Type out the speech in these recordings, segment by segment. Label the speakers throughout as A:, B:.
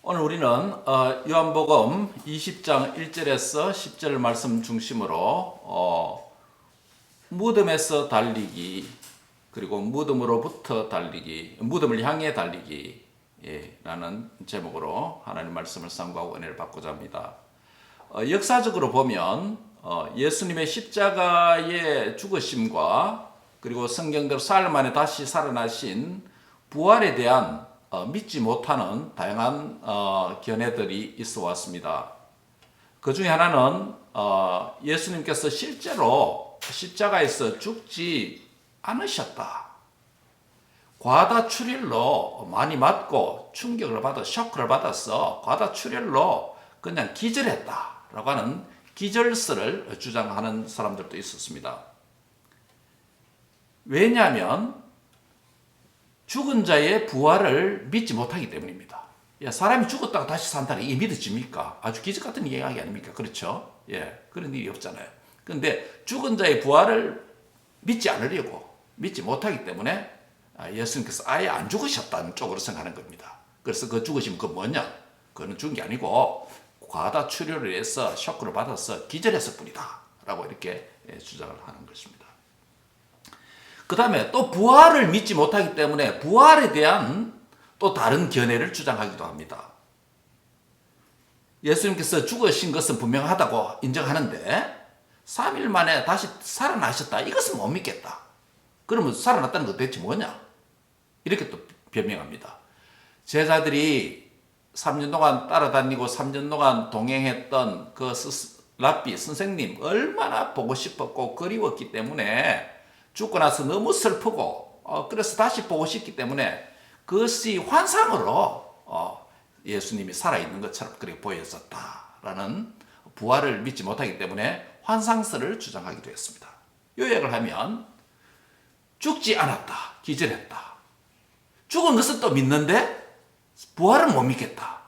A: 오늘 우리는 요한복음 20장 1절에서 10절 말씀 중심으로 무덤에서 달리기, 그리고 무덤으로부터 달리기, 무덤을 향해 달리기 라는 제목으로 하나님 말씀을 상고하고 은혜를 받고자 합니다. 역사적으로 보면 예수님의 십자가의 죽으심과 그리고 성경대로 사흘 만에 다시 살아나신 부활에 대한 믿지 못하는 다양한 견해들이 있어 왔습니다. 그 중에 하나는 예수님께서 실제로 십자가에서 죽지 않으셨다. 과다출혈로 많이 맞고 충격을 받아 쇼크를 받아서 과다출혈로 그냥 기절했다라고 하는 기절설을 주장하는 사람들도 있었습니다. 왜냐하면 죽은 자의 부활을 믿지 못하기 때문입니다. 사람이 죽었다가 다시 산다는 이게 믿어집니까? 아주 기적 같은 이야기 아닙니까? 그렇죠? 그런 일이 없잖아요. 그런데 죽은 자의 부활을 믿지 않으려고 믿지 못하기 때문에 예수님께서 아예 안 죽으셨다는 쪽으로 생각하는 겁니다. 그래서 그 죽으시면 그 뭐냐? 그거는 죽은 게 아니고 과다 출혈을 해서 쇼크를 받아서 기절했을 뿐이다 라고 이렇게 주장을 하는 것입니다. 그 다음에 또 부활을 믿지 못하기 때문에 부활에 대한 또 다른 견해를 주장하기도 합니다. 예수님께서 죽으신 것은 분명하다고 인정하는데 3일 만에 다시 살아나셨다. 이것은 못 믿겠다. 그러면 살아났다는 것 대체 뭐냐? 이렇게 또 변명합니다. 제자들이 3년 동안 따라다니고 3년 동안 동행했던 그 랍비 선생님 얼마나 보고 싶었고 그리웠기 때문에 죽고 나서 너무 슬프고 그래서 다시 보고 싶기 때문에 그것이 환상으로 예수님이 살아있는 것처럼 그렇게 보였었다라는 부활을 믿지 못하기 때문에 환상설을 주장하기도 했습니다. 요약을 하면 죽지 않았다, 기절했다. 죽은 것은 또 믿는데 부활은 못 믿겠다.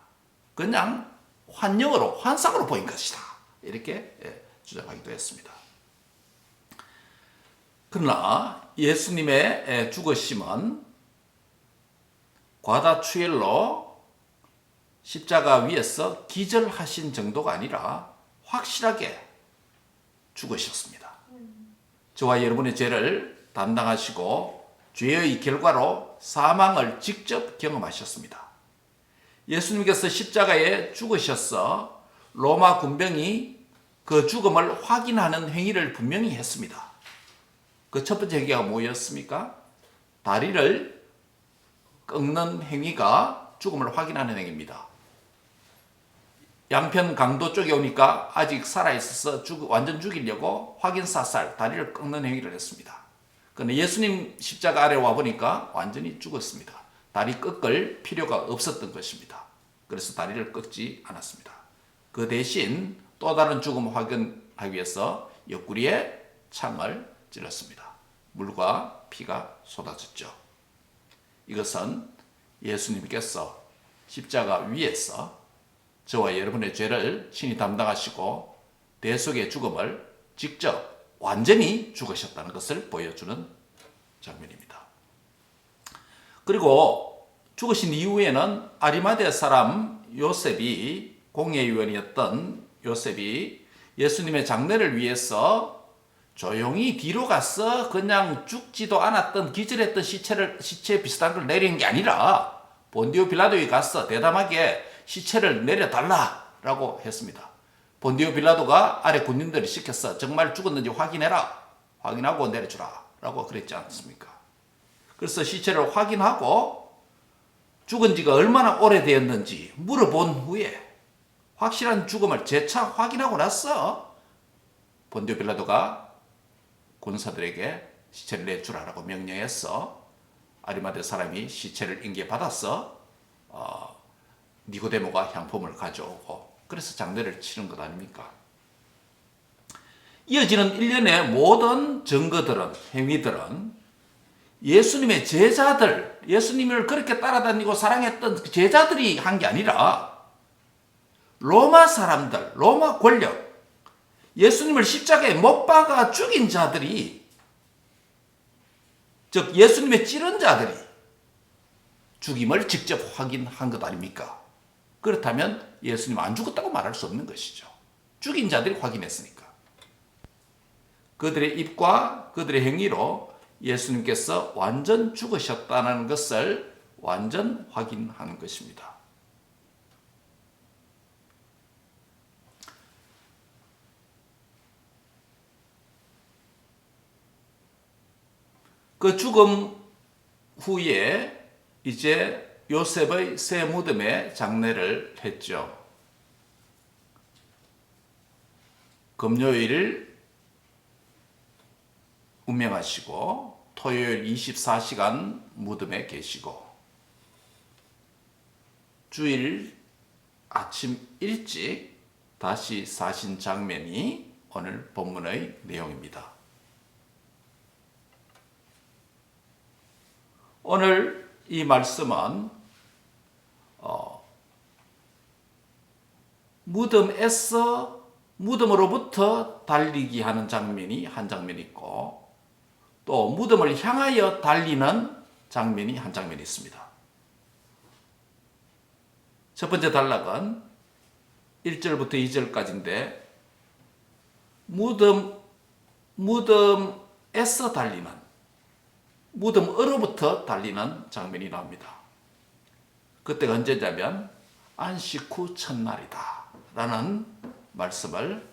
A: 그냥 환영으로 환상으로 보인 것이다. 이렇게 주장하기도 했습니다. 그러나 예수님의 죽으심은 과다출혈로 십자가 위에서 기절하신 정도가 아니라 확실하게 죽으셨습니다. 저와 여러분의 죄를 담당하시고 죄의 결과로 사망을 직접 경험하셨습니다. 예수님께서 십자가에 죽으셔서 로마 군병이 그 죽음을 확인하는 행위를 분명히 했습니다. 그 첫 번째 행위가 뭐였습니까? 다리를 꺾는 행위가 죽음을 확인하는 행위입니다. 양편 강도 쪽에 오니까 아직 살아있어서 완전 죽이려고 확인 사살, 다리를 꺾는 행위를 했습니다. 그런데 예수님 십자가 아래 와보니까 완전히 죽었습니다. 다리 꺾을 필요가 없었던 것입니다. 그래서 다리를 꺾지 않았습니다. 그 대신 또 다른 죽음을 확인하기 위해서 옆구리에 창을 찔렀습니다. 물과 피가 쏟아졌죠. 이것은 예수님께서 십자가 위에서 저와 여러분의 죄를 친히 담당하시고 대속의 죽음을 직접 완전히 죽으셨다는 것을 보여주는 장면입니다. 그리고 죽으신 이후에는 아리마대 사람 요셉이, 공회의원이었던 요셉이 예수님의 장례를 위해서 조용히 뒤로 가서 그냥 죽지도 않았던 기절했던 시체 비슷한 걸 내리는 게 아니라 본디오 빌라도에 가서 대담하게 시체를 내려달라라고 했습니다. 본디오 빌라도가 아래 군인들을 시켜서 정말 죽었는지 확인해라. 확인하고 내려주라 라고 그랬지 않습니까? 그래서 시체를 확인하고 죽은 지가 얼마나 오래되었는지 물어본 후에 확실한 죽음을 재차 확인하고 나서 본디오 빌라도가 군사들에게 시체를 내주라라고 명령해서 아리마대 사람이 시체를 인계받아서 니고데모가 향품을 가져오고 그래서 장례를 치른 것 아닙니까? 이어지는 일련의 모든 증거들은, 행위들은 예수님의 제자들, 예수님을 그렇게 따라다니고 사랑했던 그 제자들이 한 게 아니라 로마 사람들, 로마 권력, 예수님을 십자가에 못 박아 죽인 자들이 즉 예수님의 찌른 자들이 죽임을 직접 확인한 것 아닙니까? 그렇다면 예수님 안 죽었다고 말할 수 없는 것이죠. 죽인 자들이 확인했으니까. 그들의 입과 그들의 행위로 예수님께서 완전 죽으셨다는 것을 완전 확인하는 것입니다. 그 죽음 후에 이제 요셉의 새 무덤에 장례를 했죠. 금요일 운명하시고 토요일 24시간 무덤에 계시고 주일 아침 일찍 다시 사신 장면이 오늘 본문의 내용입니다. 오늘 이 말씀은 무덤으로부터 달리기 하는 장면이 한 장면 있고 또 무덤을 향하여 달리는 장면이 한 장면이 있습니다. 첫 번째 단락은 1절부터 2절까지인데 무덤에서 달리는 무덤으로부터 달리는 장면이 나옵니다. 그때가 언제냐면 안식 후 첫날이다 라는 말씀을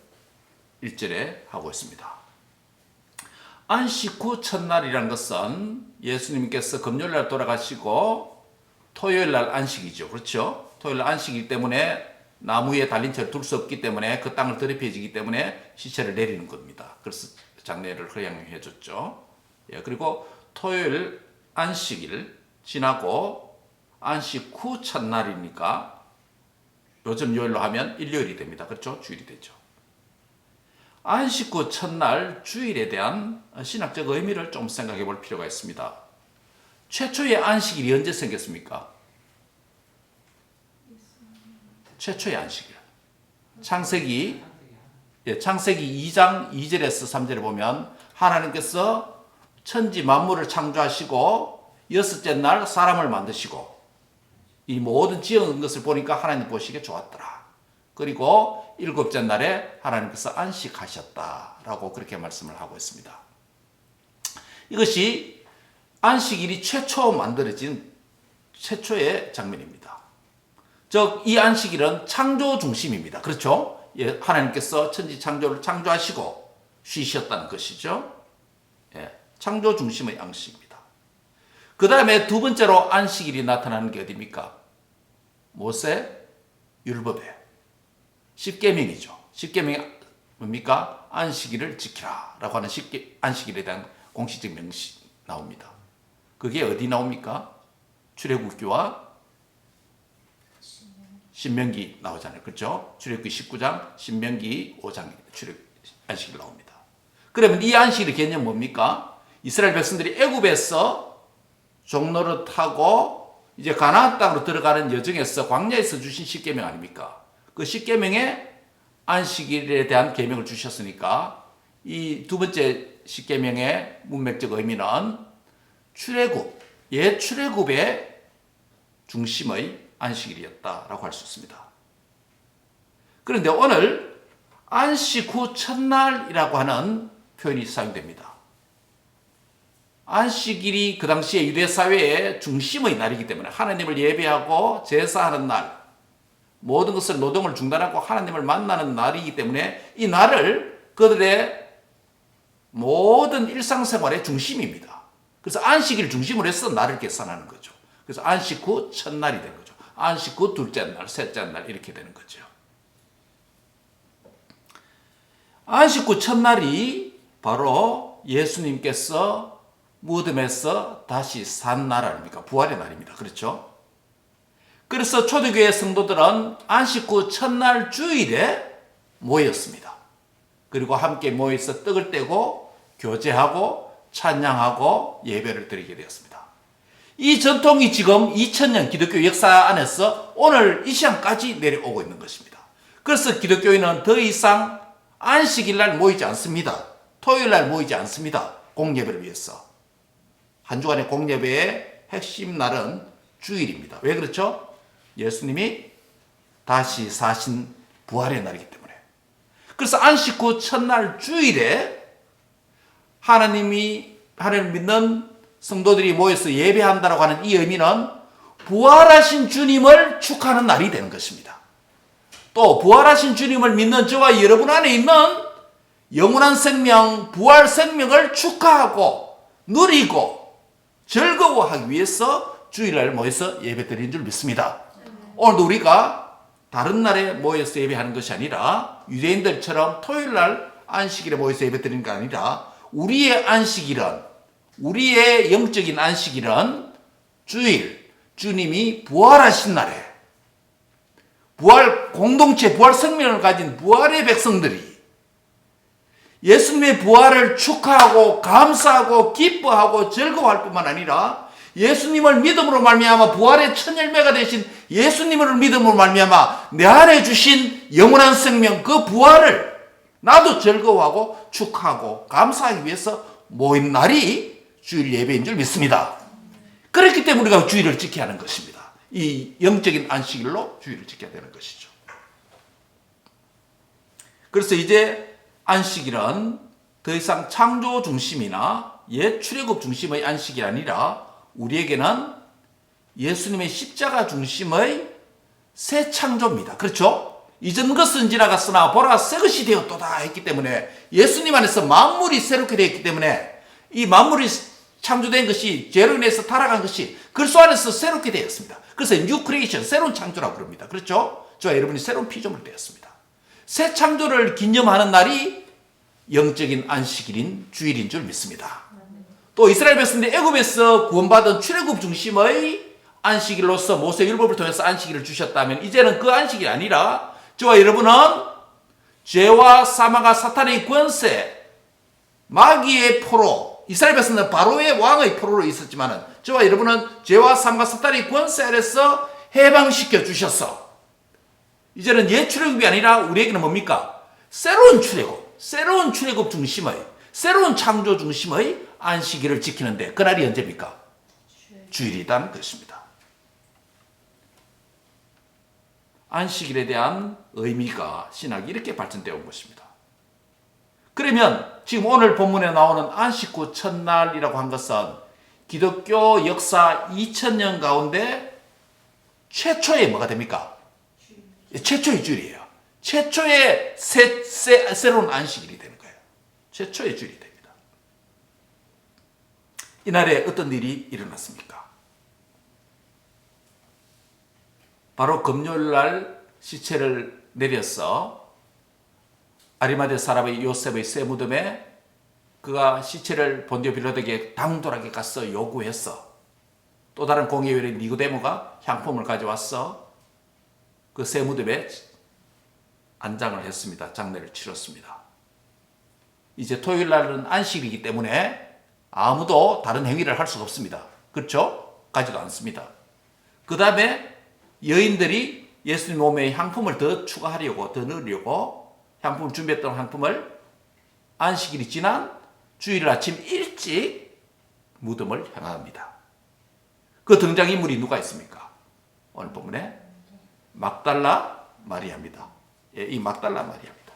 A: 1절에 하고 있습니다. 안식 후 첫날이라는 것은 예수님께서 금요일날 돌아가시고 토요일날 안식이죠. 그렇죠? 토요일날 안식이기 때문에 나무에 달린 채로 둘 수 없기 때문에 그 땅을 더럽혀지기 때문에 시체를 내리는 겁니다. 그래서 장례를 허용해 줬죠. 예, 그리고 토요일 안식일 지나고 안식 후 첫날이니까 요즘 요일로 하면 일요일이 됩니다. 그렇죠? 주일이 되죠. 안식 후 첫날 주일에 대한 신학적 의미를 좀 생각해 볼 필요가 있습니다. 최초의 안식일이 언제 생겼습니까? 최초의 안식일. 창세기 2장 2절에서 3절에 보면 하나님께서 천지 만물을 창조하시고 여섯째 날 사람을 만드시고 이 모든 지은 것을 보니까 하나님 보시기에 좋았더라. 그리고 일곱째 날에 하나님께서 안식하셨다라고 그렇게 말씀을 하고 있습니다. 이것이 안식일이 최초 만들어진 최초의 장면입니다. 즉 이 안식일은 창조 중심입니다. 그렇죠? 예, 하나님께서 천지 창조를 창조하시고 쉬셨다는 것이죠. 예, 창조 중심의 안식입니다. 그 다음에 두 번째로 안식일이 나타나는 게 어디입니까? 모세 율법에 십계명이죠. 십계명이 뭡니까? 안식일을 지키라 라고 하는 안식일에 대한 공식적 명시 나옵니다. 그게 어디 나옵니까? 출애굽기와 신명기 나오잖아요. 그렇죠? 출애굽기 19장, 신명기 5장 안식일 나옵니다. 그러면 이 안식일의 개념은 뭡니까? 이스라엘 백성들이 애굽에서 종노릇하고 이제 가나안 땅으로 들어가는 여정에서 광야에서 주신 십계명 아닙니까? 그 십계명에 안식일에 대한 계명을 주셨으니까 이 두 번째 십계명의 문맥적 의미는 출애굽, 옛 출애굽의 중심의 안식일이었다라고 할 수 있습니다. 그런데 오늘 안식 후 첫날이라고 하는 표현이 사용됩니다. 안식일이 그 당시에 유대 사회의 중심의 날이기 때문에 하나님을 예배하고 제사하는 날, 모든 것을 노동을 중단하고 하나님을 만나는 날이기 때문에 이 날을 그들의 모든 일상생활의 중심입니다. 그래서 안식일 중심으로 해서 날을 계산하는 거죠. 그래서 안식 후 첫날이 된 거죠. 안식 후 둘째 날, 셋째 날 이렇게 되는 거죠. 안식 후 첫날이 바로 예수님께서 무덤에서 다시 산 날 아닙니까? 부활의 날입니다. 그렇죠? 그래서 초대교회 성도들은 안식 후 첫날 주일에 모였습니다. 그리고 함께 모여서 떡을 떼고 교제하고 찬양하고 예배를 드리게 되었습니다. 이 전통이 지금 2000년 기독교 역사 안에서 오늘 이 시간까지 내려오고 있는 것입니다. 그래서 기독교인은 더 이상 안식일 날 모이지 않습니다. 토요일 날 모이지 않습니다. 공예배를 위해서. 한 주간의 공예배의 핵심 날은 주일입니다. 왜 그렇죠? 예수님이 다시 사신 부활의 날이기 때문에. 그래서 안식 후 첫날 주일에 하나님을 믿는 성도들이 모여서 예배한다라고 하는 이 의미는 부활하신 주님을 축하하는 날이 되는 것입니다. 또 부활하신 주님을 믿는 저와 여러분 안에 있는 영원한 생명, 부활 생명을 축하하고 누리고 즐거워하기 위해서 주일날 모여서 예배드리는 줄 믿습니다. 오늘도 우리가 다른 날에 모여서 예배하는 것이 아니라 유대인들처럼 토요일날 안식일에 모여서 예배드리는 게 아니라 우리의 안식일은, 우리의 영적인 안식일은 주일, 주님이 부활하신 날에 부활 공동체, 부활 생명을 가진 부활의 백성들이 예수님의 부활을 축하하고 감사하고 기뻐하고 즐거워할 뿐만 아니라 예수님을 믿음으로 말미암아 부활의 첫 열매가 되신 예수님을 믿음으로 말미암아 내 안에 주신 영원한 생명, 그 부활을 나도 즐거워하고 축하하고 감사하기 위해서 모인 날이 주일 예배인 줄 믿습니다. 그렇기 때문에 우리가 주일을 지켜야 하는 것입니다. 이 영적인 안식일로 주일을 지켜야 되는 것이죠. 그래서 이제 안식일은 더 이상 창조 중심이나 옛 출애굽 중심의 안식이 아니라 우리에게는 예수님의 십자가 중심의 새 창조입니다. 그렇죠? 이전 것은 지나갔으나 보라 새 것이 되었도다 했기 때문에 예수님 안에서 만물이 새롭게 되었기 때문에 이 만물이 창조된 것이 죄로 인해서 타락한 것이 그리스도 안에서 새롭게 되었습니다. 그래서 뉴 크리에이션, 새로운 창조라고 부릅니다. 그렇죠? 저와 여러분이 새로운 피조물 되었습니다. 새 창조를 기념하는 날이 영적인 안식일인 주일인 줄 믿습니다. 또 이스라엘 백성들이 애굽에서 구원받은 출애굽 중심의 안식일로서 모세율법을 통해서 안식일을 주셨다면 이제는 그 안식일이 아니라 저와 여러분은 죄와 사망과 사탄의 권세, 마귀의 포로, 이스라엘 백성은 바로의 왕의 포로로 있었지만 저와 여러분은 죄와 사망과 사탄의 권세 아래서 해방시켜 주셔서 이제는 옛 출애굽이 아니라 우리에게는 뭡니까? 새로운 출애굽 중심의, 새로운 창조 중심의 안식일을 지키는데 그날이 언제입니까? 주일이라는 것입니다. 안식일에 대한 의미가 신학이 이렇게 발전되어 온 것입니다. 그러면 지금 오늘 본문에 나오는 안식 후 첫날이라고 한 것은 기독교 역사 2000년 가운데 최초의 뭐가 됩니까? 최초의 주일이에요. 최초의 새로운 안식일이 되는 거예요. 최초의 주일이 됩니다. 이날에 어떤 일이 일어났습니까? 바로 금요일 날 시체를 내려서 아리마대 사람의 요셉의 새 무덤에 그가 시체를 본디오 빌라도에게 당돌하게 가서 요구했어. 또 다른 공예회의 니고데모가 향품을 가져왔어. 그 새 무덤에 안장을 했습니다. 장례를 치렀습니다. 이제 토요일 날은 안식일이기 때문에 아무도 다른 행위를 할 수가 없습니다. 그렇죠? 가지도 않습니다. 그 다음에 여인들이 예수님 몸에 향품을 더 추가하려고, 더 넣으려고 향품을 준비했던 향품을 안식일이 지난 주일 아침 일찍 무덤을 향합니다. 그 등장인물이 누가 있습니까? 오늘 본문에 막달라 마리아입니다. 예, 이 막달라 마리아입니다.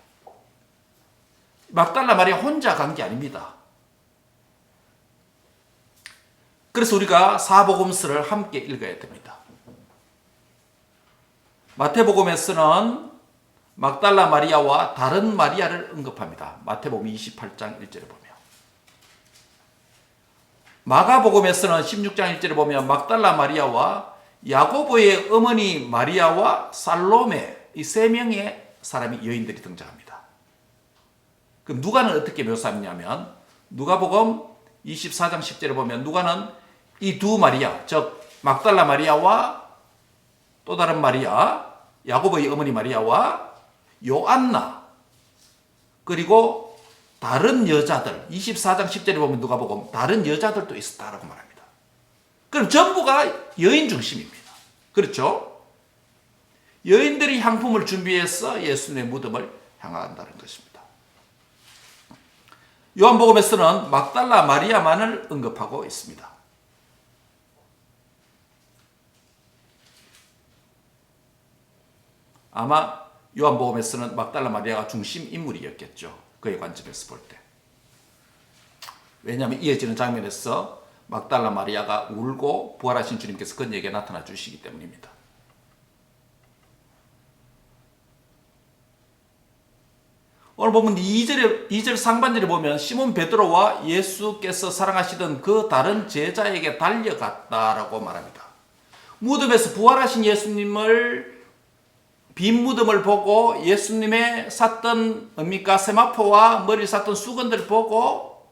A: 막달라 마리아 혼자 간 게 아닙니다. 그래서 우리가 사복음서를 함께 읽어야 됩니다. 마태복음에서는 막달라 마리아와 다른 마리아를 언급합니다. 마태복음 28장 1절에 보면. 마가복음에서는 16장 1절에 보면 막달라 마리아와 야고보의 어머니 마리아와 살로메 이 세 명의 사람이 여인들이 등장합니다. 그럼 누가는 어떻게 묘사하냐면 누가복음 24장 10절에 보면 누가는 이 두 마리아, 즉 막달라 마리아와 또 다른 마리아, 야고보의 어머니 마리아와 요안나 그리고 다른 여자들 24장 10절에 보면 누가복음 다른 여자들도 있었다라고 말합니다. 그럼 전부가 여인 중심입니다. 그렇죠? 여인들이 향품을 준비해서 예수님의 무덤을 향한다는 것입니다. 요한복음에서는 막달라 마리아만을 언급하고 있습니다. 아마 요한복음에서는 막달라 마리아가 중심 인물이었겠죠. 그의 관점에서 볼 때. 왜냐하면 이어지는 장면에서 막달라 마리아가 울고 부활하신 주님께서 그녀에게 나타나 주시기 때문입니다. 오늘 보면 2절 상반절에 보면 시몬 베드로와 예수께서 사랑하시던 그 다른 제자에게 달려갔다라고 말합니다. 무덤에서 부활하신 예수님을 빈 무덤을 보고 예수님의 샀던 세마포와 머리를 샀던 수건들을 보고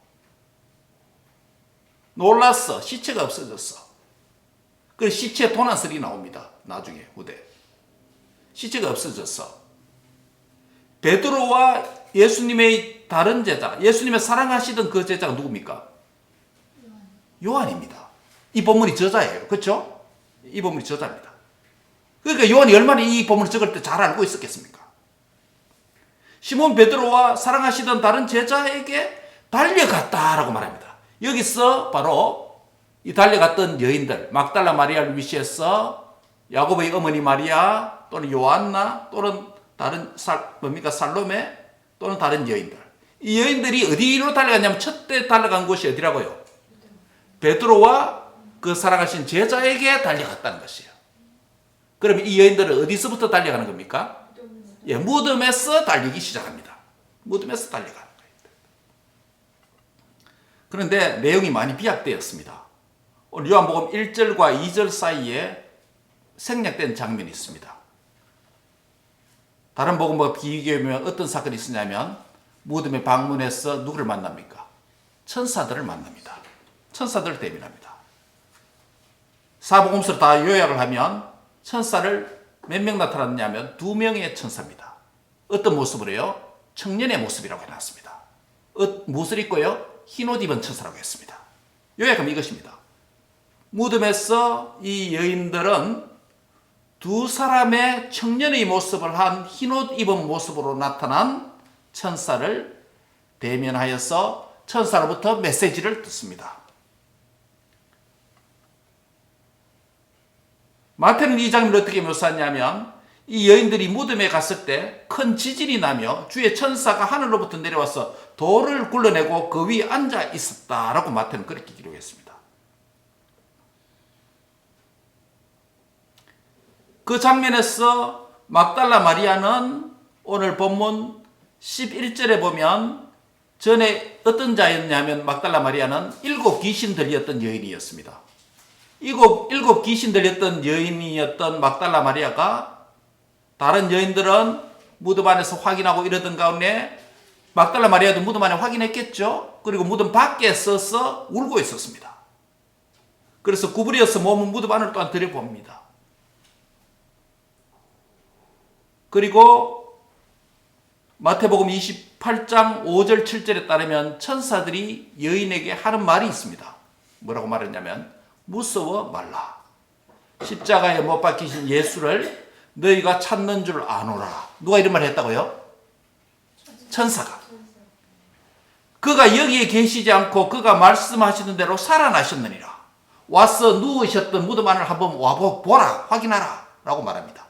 A: 놀랐어. 시체가 없어졌어. 그 시체 도난설이 나옵니다. 나중에 후대. 시체가 없어졌어. 베드로와 예수님의 다른 제자, 예수님의 사랑하시던 그 제자가 누굽니까? 요한입니다. 이 본문이 저자예요. 그렇죠? 이 본문이 저자입니다. 그러니까 요한이 얼마나 이 본문을 적을 때 잘 알고 있었겠습니까? 시몬 베드로와 사랑하시던 다른 제자에게 달려갔다라고 말합니다. 여기서 바로 이 달려갔던 여인들, 막달라 마리아를 위시해서 야고보의 어머니 마리아 또는 요한나 또는 다른 살로메 또는 다른 여인들. 이 여인들이 어디로 달려갔냐면 첫째 달려간 곳이 어디라고요? 베드로와 그 사랑하신 제자에게 달려갔다는 것이에요. 그러면 이 여인들은 어디서부터 달려가는 겁니까? 무덤에서 달리기 시작합니다. 무덤에서 달려가는 거예요. 그런데 내용이 많이 비약되었습니다. 오늘 요한복음 1절과 2절 사이에 생략된 장면이 있습니다. 다른 복음과 비교하면 어떤 사건이 있었냐면 무덤에 방문해서 누구를 만납니까? 천사들을 만납니다. 천사들을 대면합니다. 사복음서를 다 요약을 하면 천사를 몇 명 나타났냐면 2명의 천사입니다. 어떤 모습으로 해요? 청년의 모습이라고 해놨습니다. 무엇을 입고요? 흰옷 입은 천사라고 했습니다. 요약하면 이것입니다. 무덤에서 이 여인들은 두 사람의 청년의 모습을 한 흰옷 입은 모습으로 나타난 천사를 대면하여서 천사로부터 메시지를 듣습니다. 마태는 이 장면을 어떻게 묘사하냐면 이 여인들이 무덤에 갔을 때 큰 지진이 나며 주의 천사가 하늘로부터 내려와서 돌을 굴러내고 그 위에 앉아 있었다라고 마태는 그렇게 기록했습니다. 그 장면에서 막달라 마리아는 오늘 본문 11절에 보면 전에 어떤 자였냐면 막달라 마리아는 7 귀신 들렸던 여인이었습니다. 일곱 귀신 들렸던 여인이었던 막달라 마리아가 다른 여인들은 무덤 안에서 확인하고 이러던 가운데 막달라 마리아도 무덤 안에 확인했겠죠. 그리고 무덤 밖에 서서 울고 있었습니다. 그래서 구부려서 몸은 무덤 안을 또한 들여봅니다. 그리고 마태복음 28장 5절 7절에 따르면 천사들이 여인에게 하는 말이 있습니다. 뭐라고 말했냐면 무서워 말라. 십자가에 못 박히신 예수를 너희가 찾는 줄 아노라. 누가 이런 말을 했다고요? 천사가. 그가 여기에 계시지 않고 그가 말씀하시는 대로 살아나셨느니라. 와서 누우셨던 무덤 안을 한번 와보라. 확인하라. 라고 말합니다.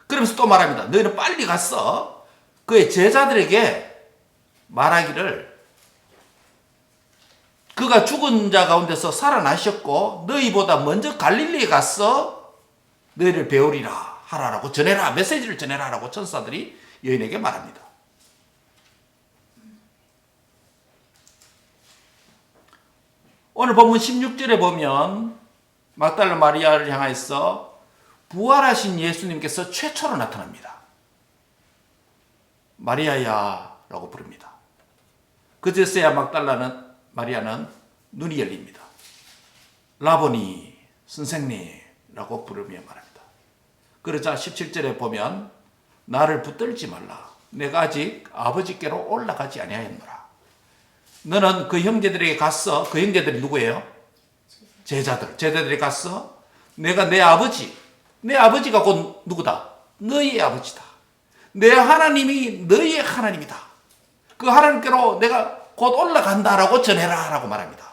A: 그러면서 또 말합니다. 너희는 빨리 가서 그의 제자들에게 말하기를 그가 죽은 자 가운데서 살아나셨고 너희보다 먼저 갈릴리에 가서 너희를 배우리라 하라라고 전해라. 메시지를 전해라라고 천사들이 여인에게 말합니다. 오늘 본문 16절에 보면 막달라 마리아를 향해서 부활하신 예수님께서 최초로 나타납니다. 마리아야 라고 부릅니다. 그제서야 막달라 마리아는 눈이 열립니다. 라보니 선생님 라고 부르며 말합니다. 그러자 17절에 보면 나를 붙들지 말라. 내가 아직 아버지께로 올라가지 아니하였노라. 너는 그 형제들에게 가서, 그 형제들이 누구예요? 제자들이 가서 내가 내 아버지가 곧 누구다? 너희의 아버지다. 내 하나님이 너희의 하나님이다. 그 하나님께로 내가 곧 올라간다라고 전해라 라고 말합니다.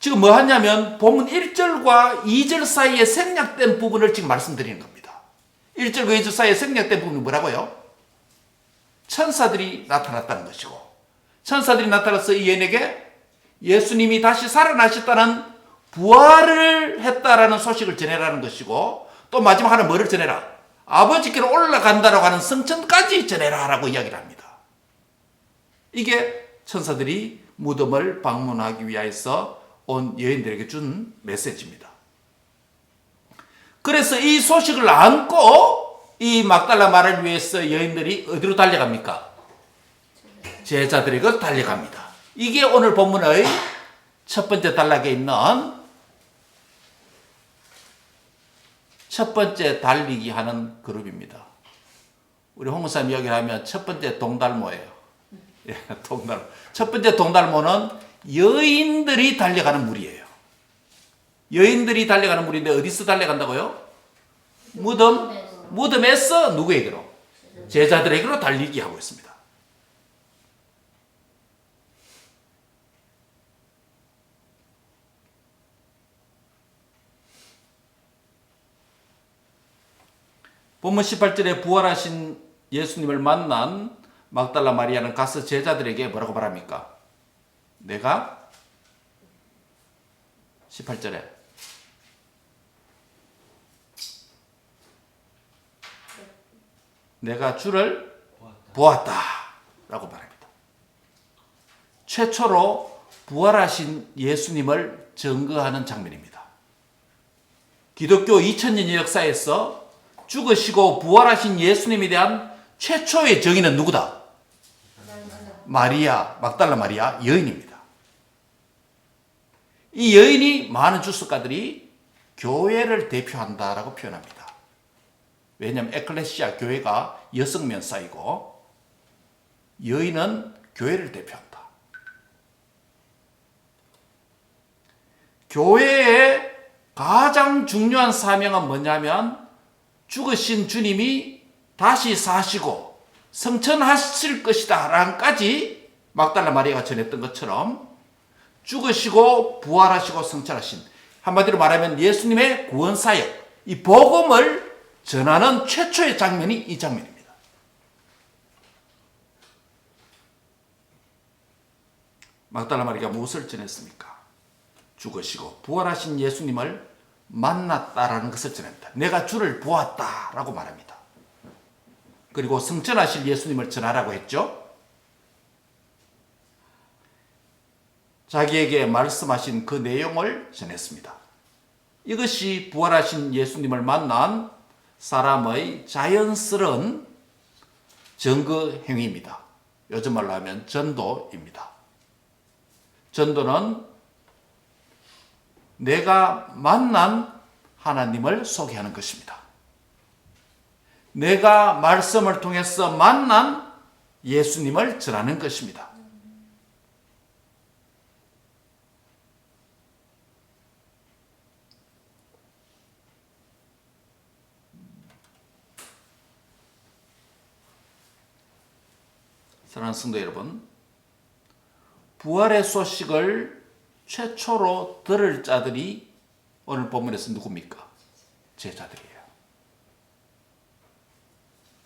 A: 지금 뭐 하냐면 본문 1절과 2절 사이에 생략된 부분을 지금 말씀드리는 겁니다. 1절과 2절 사이에 생략된 부분이 뭐라고요? 천사들이 나타났다는 것이고, 천사들이 나타나서 이 여인에게 예수님이 다시 살아나셨다는 부활을 했다라는 소식을 전해라는 것이고, 또 마지막 하나 뭐를 전해라? 아버지께로 올라간다라고 하는 성천까지 전해라 라고 이야기를 합니다. 이게 천사들이 무덤을 방문하기 위해서 온 여인들에게 준 메시지입니다. 그래서 이 소식을 안고 이 막달라 마리아를 위해서 여인들이 어디로 달려갑니까? 제자들에게 달려갑니다. 이게 오늘 본문의 첫 번째 단락에 있는 첫 번째 달리기 하는 그룹입니다. 우리 홍사님 이야기를 하면 첫 번째 동달모예요. 예, 동달모. 첫 번째 동달모는 여인들이 달려가는 무리예요. 여인들이 달려가는 무리인데 어디서 달려간다고요? 무덤에서 누구에게로? 제자들에게로 달리기 하고 있습니다. 본문 18절에 부활하신 예수님을 만난 막달라 마리아는 가서 제자들에게 뭐라고 말합니까? 내가 18절에 내가 주를 보았다 라고 말합니다. 최초로 부활하신 예수님을 증거하는 장면입니다. 기독교 2000년의 역사에서 죽으시고 부활하신 예수님에 대한 최초의 정의는 누구다? 마리아, 막달라 마리아 여인입니다. 이 여인이 많은 주석가들이 교회를 대표한다라고 표현합니다. 왜냐하면 에클레시아 교회가 여성 면사이고 여인은 교회를 대표한다. 교회의 가장 중요한 사명은 뭐냐면 죽으신 주님이 다시 사시고 성천하실 것이다 라는까지 막달라 마리아가 전했던 것처럼 죽으시고 부활하시고 성천하신, 한마디로 말하면 예수님의 구원사역, 이 복음을 전하는 최초의 장면이 이 장면입니다. 막달라 마리아가 무엇을 전했습니까? 죽으시고 부활하신 예수님을 만났다라는 것을 전합니다. 내가 주를 보았다라고 말합니다. 그리고 성천하실 예수님을 전하라고 했죠. 자기에게 말씀하신 그 내용을 전했습니다. 이것이 부활하신 예수님을 만난 사람의 자연스러운 증거 행위입니다. 요즘 말로 하면 전도입니다. 전도는 내가 만난 하나님을 소개하는 것입니다. 내가 말씀을 통해서 만난 예수님을 전하는 것입니다. 사랑하는 성도 여러분, 부활의 소식을 최초로 들을 자들이 오늘 본문에서 누굽니까? 제자들이에요.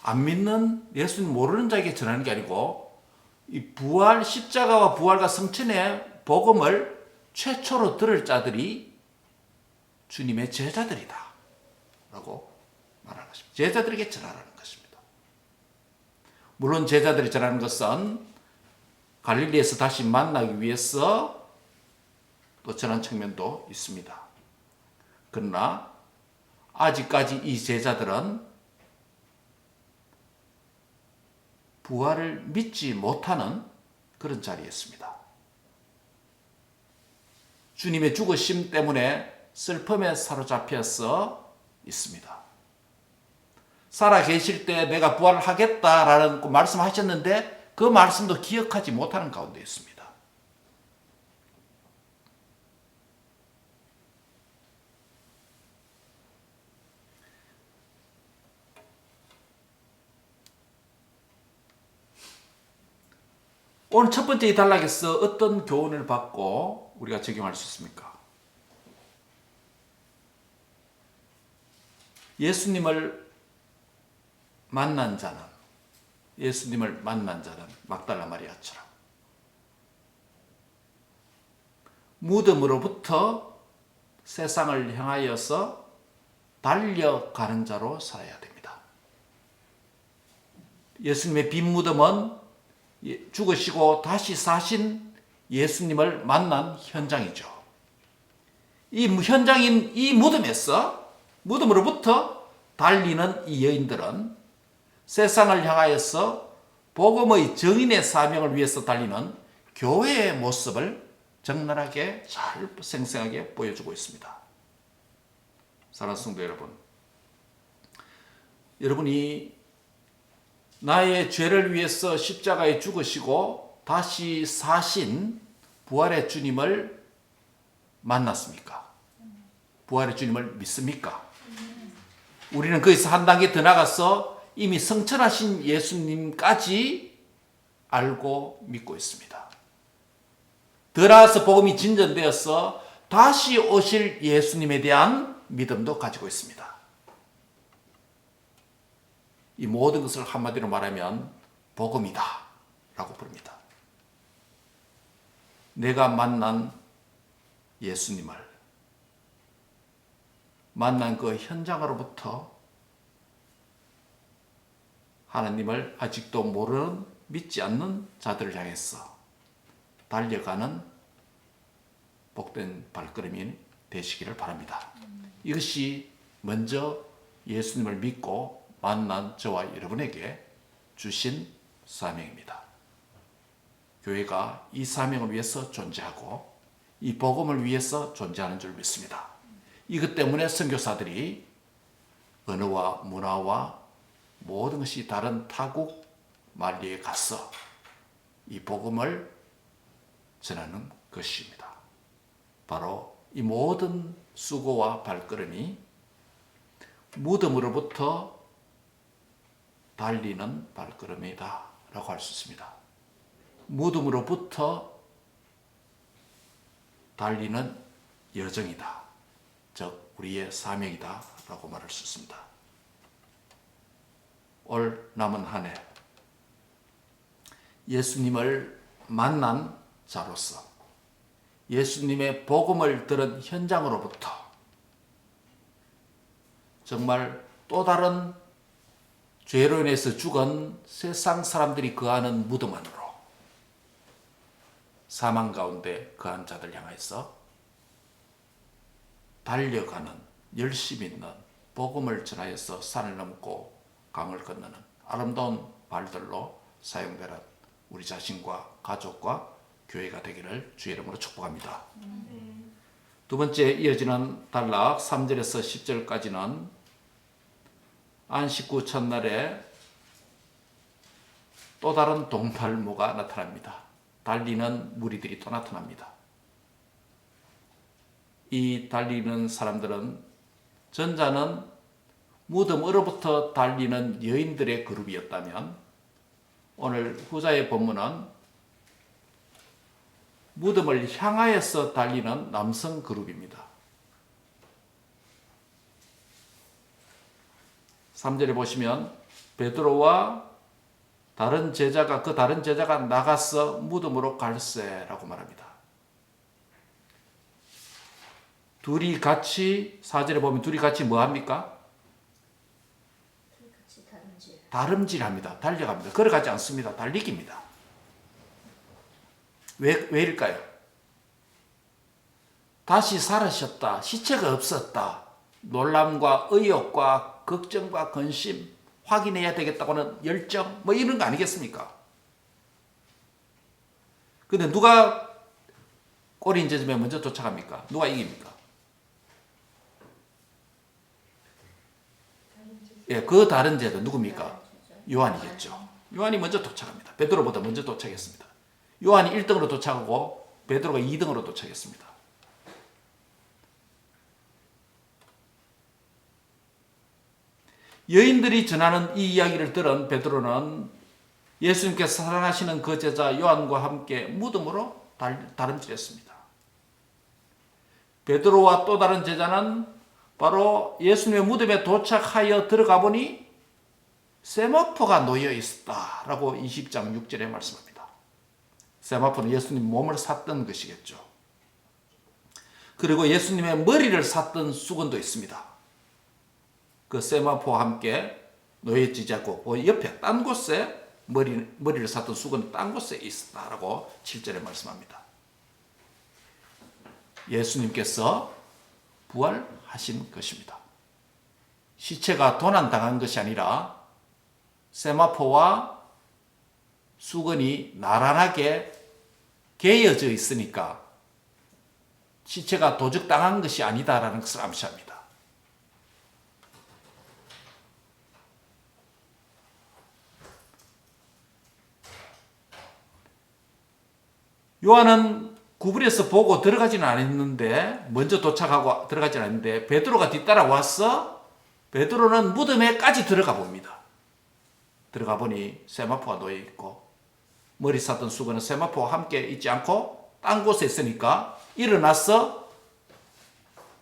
A: 안 믿는 예수님 모르는 자에게 전하는 게 아니고 이 부활, 십자가와 부활과 성천의 복음을 최초로 들을 자들이 주님의 제자들이다 라고 말하는 것입니다. 제자들에게 전하라는 것입니다. 물론 제자들이 전하는 것은 갈릴리에서 다시 만나기 위해서 또 전한 측면도 있습니다. 그러나 아직까지 이 제자들은 부활을 믿지 못하는 그런 자리였습니다. 주님의 죽으심 때문에 슬픔에 사로잡혀서 있습니다. 살아 계실 때 내가 부활을 하겠다라는 말씀하셨는데 그 말씀도 기억하지 못하는 가운데 있습니다. 오늘 첫 번째 이 단락에서 어떤 교훈을 받고 우리가 적용할 수 있습니까? 예수님을 만난 자는 막달라 마리아처럼 무덤으로부터 세상을 향하여서 달려가는 자로 살아야 됩니다. 예수님의 빈 무덤은 죽으시고 다시 사신 예수님을 만난 현장이죠. 이 현장인 이 무덤으로부터 달리는 이 여인들은 세상을 향하여서 복음의 정인의 사명을 위해서 달리는 교회의 모습을 적나라하게 잘 생생하게 보여주고 있습니다. 사랑하는 성도 여러분, 여러분이 나의 죄를 위해서 십자가에 죽으시고 다시 사신 부활의 주님을 만났습니까? 부활의 주님을 믿습니까? 우리는 거기서 한 단계 더 나가서 이미 성천하신 예수님까지 알고 믿고 있습니다. 더 나아가서 복음이 진전되어서 다시 오실 예수님에 대한 믿음도 가지고 있습니다. 이 모든 것을 한마디로 말하면 복음이다 라고 부릅니다. 내가 만난 예수님을 만난 그 현장으로부터 하나님을 아직도 모르는 믿지 않는 자들을 향해서 달려가는 복된 발걸음이 되시기를 바랍니다. 이것이 먼저 예수님을 믿고 만난 저와 여러분에게 주신 사명입니다. 교회가 이 사명을 위해서 존재하고 이 복음을 위해서 존재하는 줄 믿습니다. 이것 때문에 선교사들이 언어와 문화와 모든 것이 다른 타국 만리에 가서 이 복음을 전하는 것입니다. 바로 이 모든 수고와 발걸음이 무덤으로부터 달리는 발걸음이다 라고 할 수 있습니다. 무덤으로부터 달리는 여정이다. 즉 우리의 사명이다 라고 말할 수 있습니다. 올 남은 한 해 예수님을 만난 자로서 예수님의 복음을 들은 현장으로부터 정말 또 다른 죄로 인해서 죽은 세상 사람들이 거하는 무덤 안으로 사망 가운데 거한 자들 향해서 달려가는 열심 있는 복음을 전하여서 산을 넘고 강을 건너는 아름다운 발들로 사용되는 우리 자신과 가족과 교회가 되기를 주의 이름으로 축복합니다. 두 번째 이어지는 단락 3절에서 10절까지는 안식 후 첫날에 또 다른 동탈모가 나타납니다. 달리는 무리들이 또 나타납니다. 이 달리는 사람들은 전자는 무덤으로부터 달리는 여인들의 그룹이었다면 오늘 후자의 본문은 무덤을 향하여서 달리는 남성 그룹입니다. 3절에 보시면 베드로와 다른 제자가 나가서 무덤으로 갈세라고 말합니다. 둘이 같이 4절에 보면 둘이 같이 뭐 합니까? 다름질합니다. 달려갑니다. 걸어가지 않습니다. 달리기입니다. 왜일까요? 다시 살으셨다. 시체가 없었다. 놀람과 의욕과 걱정과 근심, 확인해야 되겠다고는 열정, 뭐 이런 거 아니겠습니까? 근데 누가 꼬리 인제점에 먼저 도착합니까? 누가 이깁니까? 예, 그 다른 제자 누굽니까? 요한이겠죠. 요한이 먼저 도착합니다. 베드로보다 먼저 도착했습니다. 요한이 1등으로 도착하고 베드로가 2등으로 도착했습니다. 여인들이 전하는 이 이야기를 들은 베드로는 예수님께서 사랑하시는 그 제자 요한과 함께 무덤으로 다름질했습니다. 베드로와 또 다른 제자는 바로 예수님의 무덤에 도착하여 들어가 보니 세마포가 놓여 있었다라고 20장 6절에 말씀합니다. 세마포는 예수님 몸을 샀던 것이겠죠. 그리고 예수님의 머리를 샀던 수건도 있습니다. 그 세마포와 함께 놓여지지 않고 그 옆에 딴 곳에 머리를 샀던 수건은 딴 곳에 있었다라고 7절에 말씀합니다. 예수님께서 부활하신 것입니다. 시체가 도난당한 것이 아니라 세마포와 수건이 나란하게 개어져 있으니까 시체가 도적당한 것이 아니다라는 것을 암시합니다. 요한은 구불에서 보고 들어가지는 않았는데, 먼저 도착하고 들어가지는 않았는데 베드로가 뒤따라 와서 베드로는 무덤에까지 들어가 봅니다. 들어가 보니 세마포가 놓여 있고 머리 쌌던 수건은 세마포와 함께 있지 않고 딴 곳에 있으니까 일어나서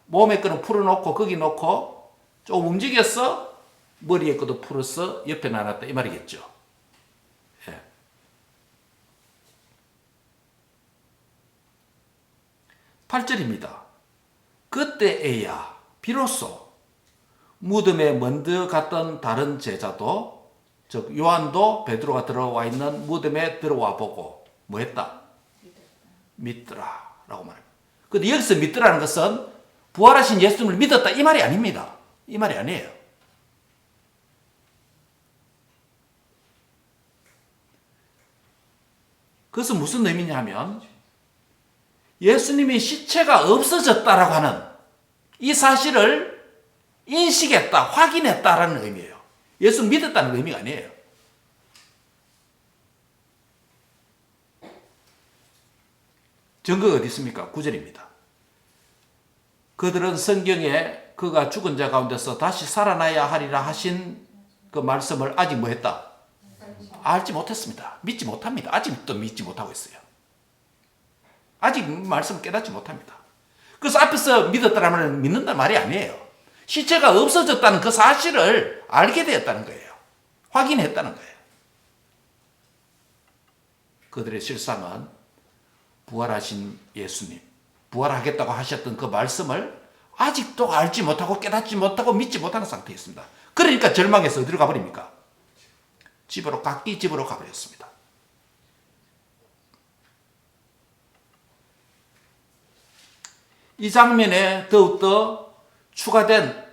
A: 몸에 거는 풀어놓고 거기 놓고 좀 움직여서 머리에 거도 풀어서 옆에 놔놨다 이 말이겠죠. 예. 8절입니다. 그때에야 비로소 무덤에 먼저 갔던 다른 제자도 즉 요한도 베드로가 들어와 있는 무덤에 들어와 보고 뭐 했다? 믿더라 라고 말합니다. 근데 여기서 믿더라는 것은 부활하신 예수님을 믿었다 이 말이 아닙니다. 이 말이 아니에요. 그것은 무슨 의미냐 하면 예수님이 시체가 없어졌다라고 하는 이 사실을 인식했다, 확인했다라는 의미예요. 예수 믿었다는 의미가 아니에요. 증거가 어디 있습니까? 9절입니다. 그들은 성경에 그가 죽은 자 가운데서 다시 살아나야 하리라 하신 그 말씀을 아직 뭐 했다? 알지 못했습니다. 믿지 못합니다. 아직도 믿지 못하고 있어요. 아직 말씀을 깨닫지 못합니다. 그래서 앞에서 믿었다는 말은 믿는다는 말이 아니에요. 시체가 없어졌다는 그 사실을 알게 되었다는 거예요. 확인했다는 거예요. 그들의 실상은 부활하신 예수님, 부활하겠다고 하셨던 그 말씀을 아직도 알지 못하고 깨닫지 못하고 믿지 못하는 상태에 있습니다. 그러니까 절망해서 어디로 가버립니까? 각기 집으로 가버렸습니다. 이 장면에 더욱더 추가된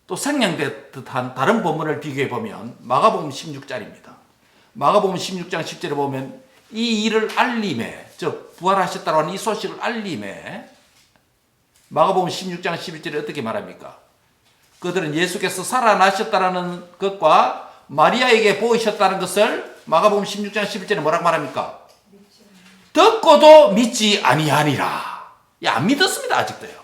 A: 또 생략된 듯한 다른 본문을 비교해 보면 마가복음 16장입니다. 마가복음 16장 10절에 보면 이 일을 알림에, 즉 부활하셨다고 하는 이 소식을 알림에 마가복음 16장 11절에 어떻게 말합니까? 그들은 예수께서 살아나셨다는 것과 마리아에게 보이셨다는 것을 마가복음 16장 11절에 뭐라고 말합니까? 듣고도 믿지 아니하니라. 안 믿었습니다. 아직도요.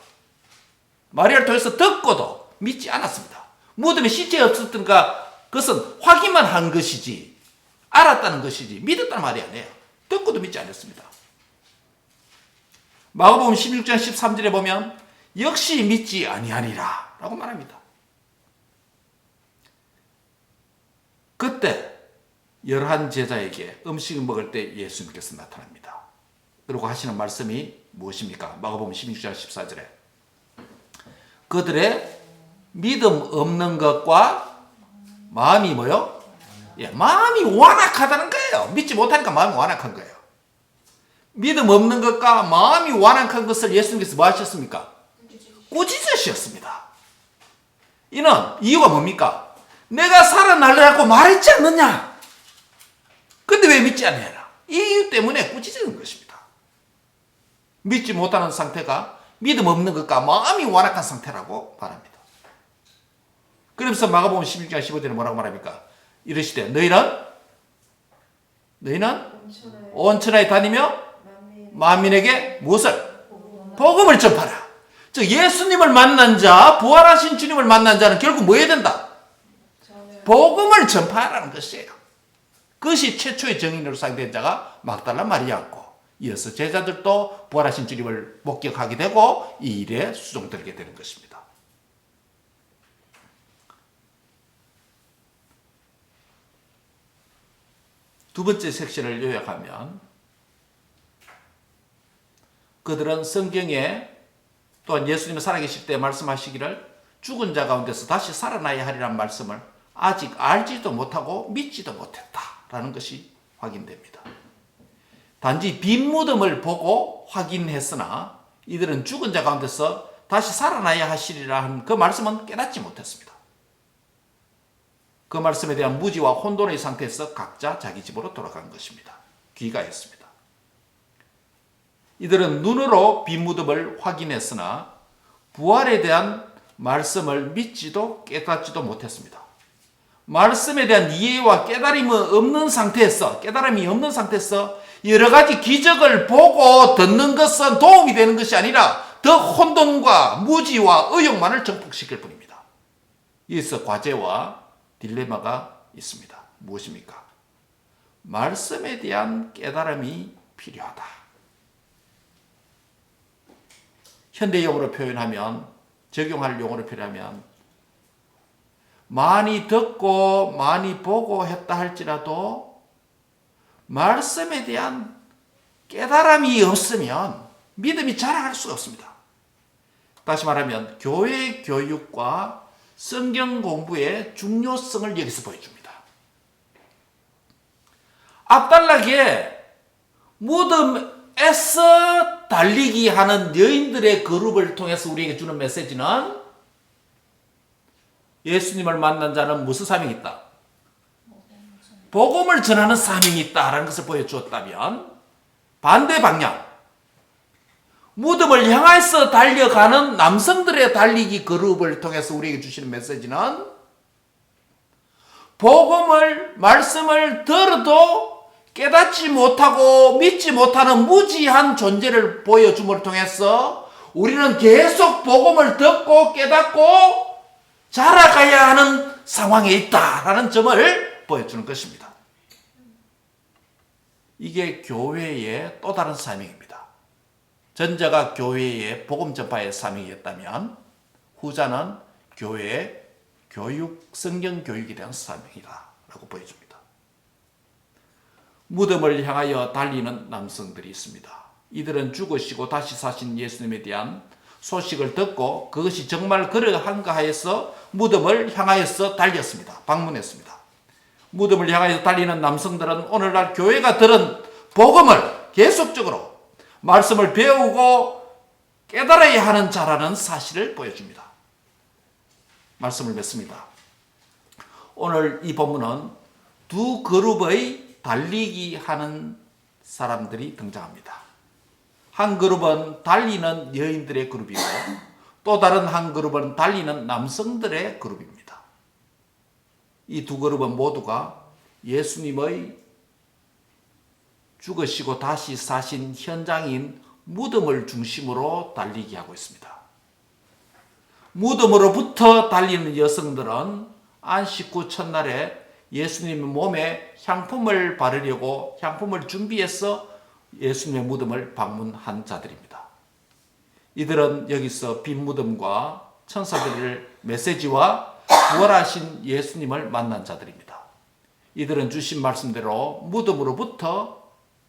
A: 마리아를 통해서 듣고도 믿지 않았습니다. 무덤에 시체 없었던가 그것은 확인만 한 것이지 알았다는 것이지 믿었다는 말이 아니에요. 듣고도 믿지 않았습니다. 마가복음 16장 13절에 보면 역시 믿지 아니하니라 라고 말합니다. 그때 열한 제자에게 음식을 먹을 때 예수님께서 나타납니다. 그리고 하시는 말씀이 무엇입니까? 마가복음 16장 14절에 그들의 믿음 없는 것과 마음이 뭐요? 마음이 완악하다는 거예요. 믿지 못하니까 마음이 완악한 거예요. 믿음 없는 것과 마음이 완악한 것을 예수님께서 뭐 하셨습니까? 꾸짖으셨습니다. 이는 이유가 뭡니까? 내가 살아나려고 말했지 않느냐? 근데 왜 믿지 않느냐? 이 이유 때문에 꾸짖는 것입니다. 믿지 못하는 상태가 믿음 없는 것과 마음이 완악한 상태라고 말합니다. 그러면서 마가복음 16장 15절에 뭐라고 말합니까? 이르시되 너희는 온 천하에 다니며 만민에게 무엇을? 복음을 전파라. 즉 예수님을 만난 자, 부활하신 주님을 만난 자는 결국 뭐 해야 된다? 복음을 전파하라는 것이에요. 그것이 최초의 증인으로 사용된 자가 막달라 마리아였고 이어서 제자들도 부활하신 주님을 목격하게 되고 이 일에 수종들게 되는 것입니다. 두 번째 섹션을 요약하면 그들은 성경에 또한 예수님이 살아계실 때 말씀하시기를 죽은 자 가운데서 다시 살아나야 하리라는 말씀을 아직 알지도 못하고 믿지도 못했다라는 것이 확인됩니다. 단지 빈 무덤을 보고 확인했으나 이들은 죽은 자 가운데서 다시 살아나야 하시리라 한 그 말씀은 깨닫지 못했습니다. 그 말씀에 대한 무지와 혼돈의 상태에서 각자 자기 집으로 돌아간 것입니다. 귀가했습니다. 이들은 눈으로 빈 무덤을 확인했으나 부활에 대한 말씀을 믿지도 깨닫지도 못했습니다. 말씀에 대한 이해와 깨달음이 없는 상태에서 여러 가지 기적을 보고 듣는 것은 도움이 되는 것이 아니라 더 혼돈과 무지와 의욕만을 증폭시킬 뿐입니다. 여기서 과제와 딜레마가 있습니다. 무엇입니까? 말씀에 대한 깨달음이 필요하다. 현대용어로 표현하면, 적용할 용어로 표현하면 많이 듣고 많이 보고 했다 할지라도 말씀에 대한 깨달음이 없으면 믿음이 자라갈 수가 없습니다. 다시 말하면 교회 교육과 성경 공부의 중요성을 여기서 보여줍니다. 앞달나게 무덤에서 달리기 하는 여인들의 그룹을 통해서 우리에게 주는 메시지는 예수님을 만난 자는 무슨 사명이 있다? 복음을 전하는 사명이 있다라는 것을 보여주었다면 반대 방향, 무덤을 향해서 달려가는 남성들의 달리기 그룹을 통해서 우리에게 주시는 메시지는 말씀을 들어도 깨닫지 못하고 믿지 못하는 무지한 존재를 보여줌을 통해서 우리는 계속 복음을 듣고 깨닫고 자라가야 하는 상황에 있다라는 점을 보여주는 것입니다. 이게 교회의 또 다른 사명입니다. 전자가 교회의 복음 전파의 사명이었다면 후자는 교회의 교육, 성경 교육에 대한 사명이라고 보여줍니다. 무덤을 향하여 달리는 남성들이 있습니다. 이들은 죽으시고 다시 사신 예수님에 대한 소식을 듣고 그것이 정말 그러한가 하여서 무덤을 향하여서 달렸습니다. 방문했습니다. 무덤을 향하여 달리는 남성들은 오늘날 교회가 들은 복음을 계속적으로 말씀을 배우고 깨달아야 하는 자라는 사실을 보여줍니다. 말씀을 맺습니다. 오늘 이 본문은 두 그룹의 달리기 하는 사람들이 등장합니다. 한 그룹은 달리는 여인들의 그룹이고 또 다른 한 그룹은 달리는 남성들의 그룹입니다. 이 두 그룹은 모두가 예수님의 죽으시고 다시 사신 현장인 무덤을 중심으로 달리기 하고 있습니다. 무덤으로부터 달리는 여성들은 안식 후 첫날에 예수님의 몸에 향품을 바르려고 향품을 준비해서 예수님의 무덤을 방문한 자들입니다. 이들은 여기서 빈 무덤과 천사들의 메시지와 부활하신 예수님을 만난 자들입니다. 이들은 주신 말씀대로 무덤으로부터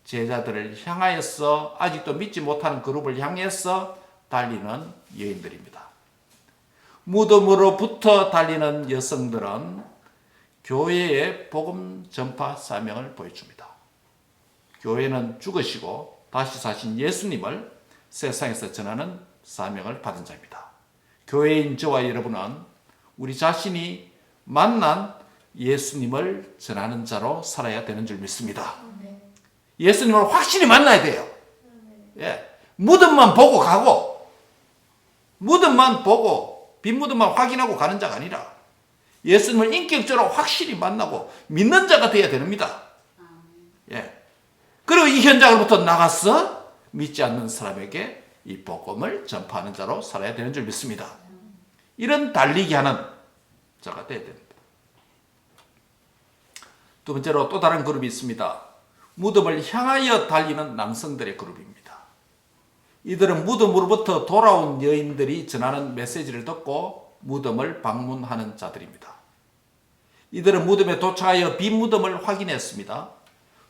A: 제자들을 향하여서 아직도 믿지 못하는 그룹을 향해서 달리는 여인들입니다. 무덤으로부터 달리는 여성들은 교회의 복음 전파 사명을 보여줍니다. 교회는 죽으시고 다시 사신 예수님을 세상에서 전하는 사명을 받은 자입니다. 교회인 저와 여러분은 우리 자신이 만난 예수님을 전하는 자로 살아야 되는 줄 믿습니다. 예수님을 확실히 만나야 돼요. 예. 무덤만 보고 가고, 무덤만 보고, 빈 무덤만 확인하고 가는 자가 아니라 예수님을 인격적으로 확실히 만나고 믿는 자가 되어야 됩니다. 예. 그리고 이 현장으로부터 나가서 믿지 않는 사람에게 이 복음을 전파하는 자로 살아야 되는 줄 믿습니다. 이런 달리기 하는 자가 되어야 됩니다. 두 번째로 또 다른 그룹이 있습니다. 무덤을 향하여 달리는 남성들의 그룹입니다. 이들은 무덤으로부터 돌아온 여인들이 전하는 메시지를 듣고 무덤을 방문하는 자들입니다. 이들은 무덤에 도착하여 빈 무덤을 확인했습니다.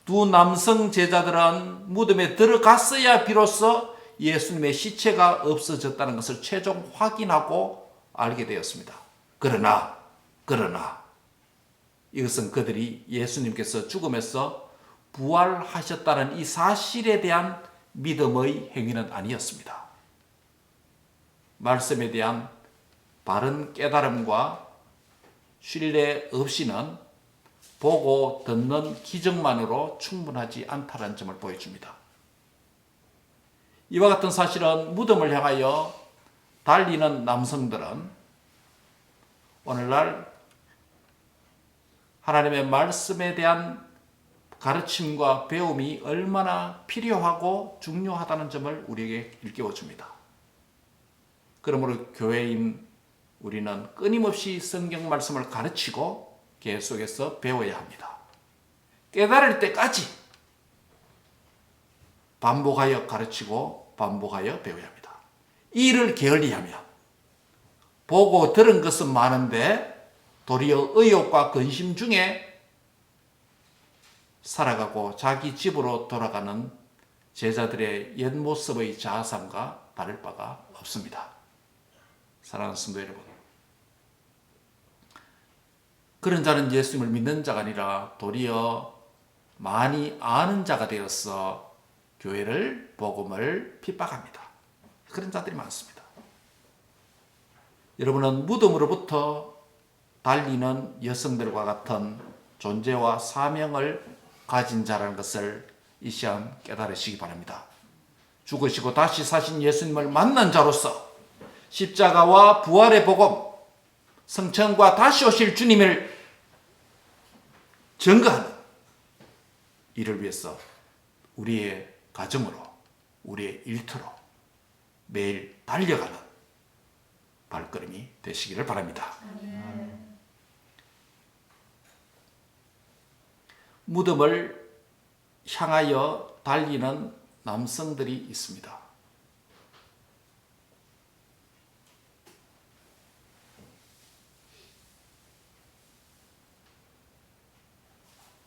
A: 두 남성 제자들은 무덤에 들어갔어야 비로소 예수님의 시체가 없어졌다는 것을 최종 확인하고 알게 되었습니다. 그러나 이것은 그들이 예수님께서 죽음에서 부활하셨다는 이 사실에 대한 믿음의 행위는 아니었습니다. 말씀에 대한 바른 깨달음과 신뢰 없이는 보고 듣는 기적만으로 충분하지 않다는 점을 보여줍니다. 이와 같은 사실은 무덤을 향하여 달리는 남성들은 오늘날 하나님의 말씀에 대한 가르침과 배움이 얼마나 필요하고 중요하다는 점을 우리에게 일깨워 줍니다. 그러므로 교회인 우리는 끊임없이 성경 말씀을 가르치고 계속해서 배워야 합니다. 깨달을 때까지 반복하여 가르치고 반복하여 배워야 합니다. 이를 게을리하면 보고 들은 것은 많은데 도리어 의욕과 근심 중에 살아가고 자기 집으로 돌아가는 제자들의 옛 모습의 자아상과 다를 바가 없습니다. 사랑하는 성도 여러분, 그런 자는 예수님을 믿는 자가 아니라 도리어 많이 아는 자가 되어서 교회를, 복음을 핍박합니다. 그런 자들이 많습니다. 여러분은 무덤으로부터 달리는 여성들과 같은 존재와 사명을 가진 자라는 것을 이 시간 깨달으시기 바랍니다. 죽으시고 다시 사신 예수님을 만난 자로서 십자가와 부활의 복음, 성천과 다시 오실 주님을 증거하는 이를 위해서 우리의 가정으로, 우리의 일터로 매일 달려가는 발걸음이 되시기를 바랍니다. 무덤을 향하여 달리는 남성들이 있습니다.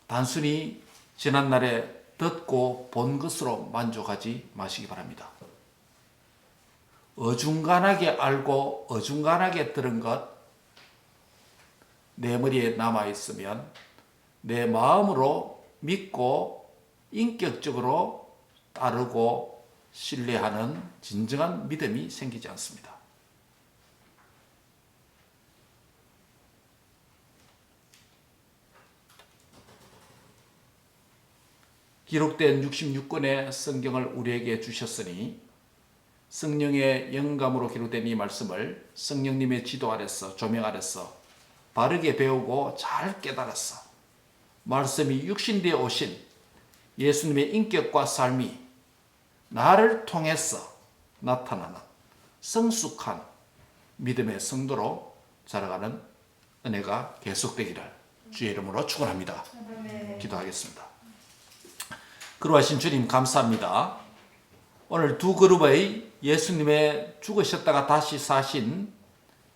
A: 단순히 지난날에 듣고 본 것으로 만족하지 마시기 바랍니다. 어중간하게 알고 어중간하게 들은 것, 내 머리에 남아있으면 내 마음으로 믿고 인격적으로 따르고 신뢰하는 진정한 믿음이 생기지 않습니다. 기록된 66권의 성경을 우리에게 주셨으니 성령의 영감으로 기록된 이 말씀을 성령님의 지도 아래서, 조명 아래서 바르게 배우고 잘 깨달았어. 말씀이 육신되어 오신 예수님의 인격과 삶이 나를 통해서 나타나는 성숙한 믿음의 성도로 자라가는 은혜가 계속되기를 주의 이름으로 축원합니다. 기도하겠습니다. 그러하신 주님 감사합니다. 오늘 두 그룹의 예수님의 죽으셨다가 다시 사신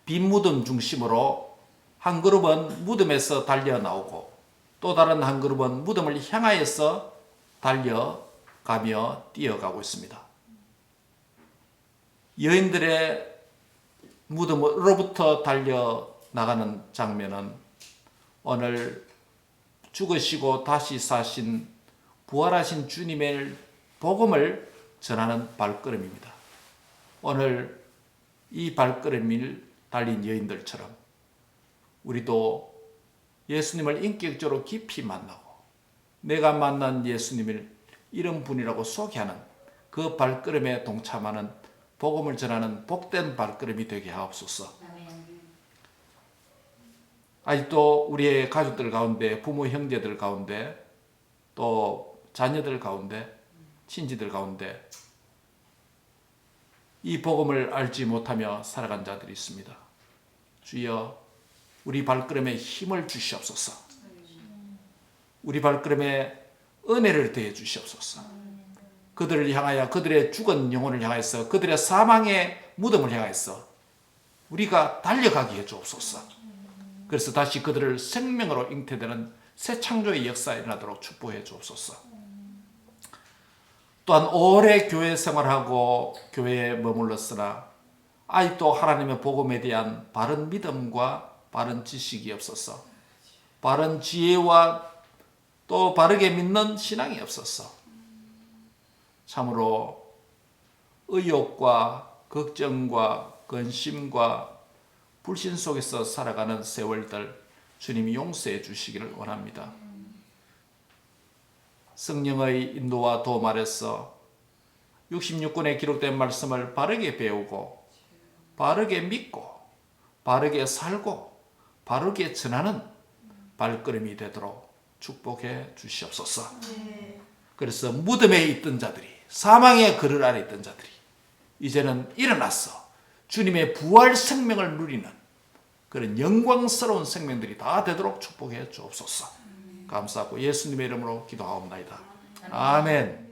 A: 빈 무덤 중심으로 한 그룹은 무덤에서 달려 나오고 또 다른 한 그룹은 무덤을 향하여서 달려가며 뛰어가고 있습니다. 여인들의 무덤으로부터 달려나가는 장면은 오늘 죽으시고 다시 사신 부활하신 주님의 복음을 전하는 발걸음입니다. 오늘 이 발걸음을 달린 여인들처럼 우리도 예수님을 인격적으로 깊이 만나고 내가 만난 예수님을 이런 분이라고 소개하는 그 발걸음에 동참하는 복음을 전하는 복된 발걸음이 되게 하옵소서. 아직도 우리의 가족들 가운데, 부모 형제들 가운데, 또 자녀들 가운데, 친지들 가운데 이 복음을 알지 못하며 살아간 자들이 있습니다. 주여, 우리 발걸음에 힘을 주시옵소서. 우리 발걸음에 은혜를 더해 주시옵소서. 그들을 향하여, 그들의 죽은 영혼을 향해서, 그들의 사망의 무덤을 향해서 우리가 달려가게 해 주옵소서. 그래서 다시 그들을 생명으로 잉태되는 새 창조의 역사에 일어나도록 축복해 주옵소서. 또한 오래 교회 생활하고 교회에 머물렀으나 아직도 하나님의 복음에 대한 바른 믿음과 바른 지식이 없어서, 바른 지혜와 또 바르게 믿는 신앙이 없어서 참으로 의욕과 걱정과 근심과 불신 속에서 살아가는 세월들 주님이 용서해 주시기를 원합니다. 성령의 인도와 도움 아래서 66권에 기록된 말씀을 바르게 배우고 바르게 믿고 바르게 살고 바르게 전하는 발걸음이 되도록 축복해 주시옵소서. 그래서 무덤에 있던 자들이, 사망의 그늘 아래 있던 자들이 이제는 일어나서 주님의 부활 생명을 누리는 그런 영광스러운 생명들이 다 되도록 축복해 주옵소서. 감사하고 예수님의 이름으로 기도하옵나이다. 아멘.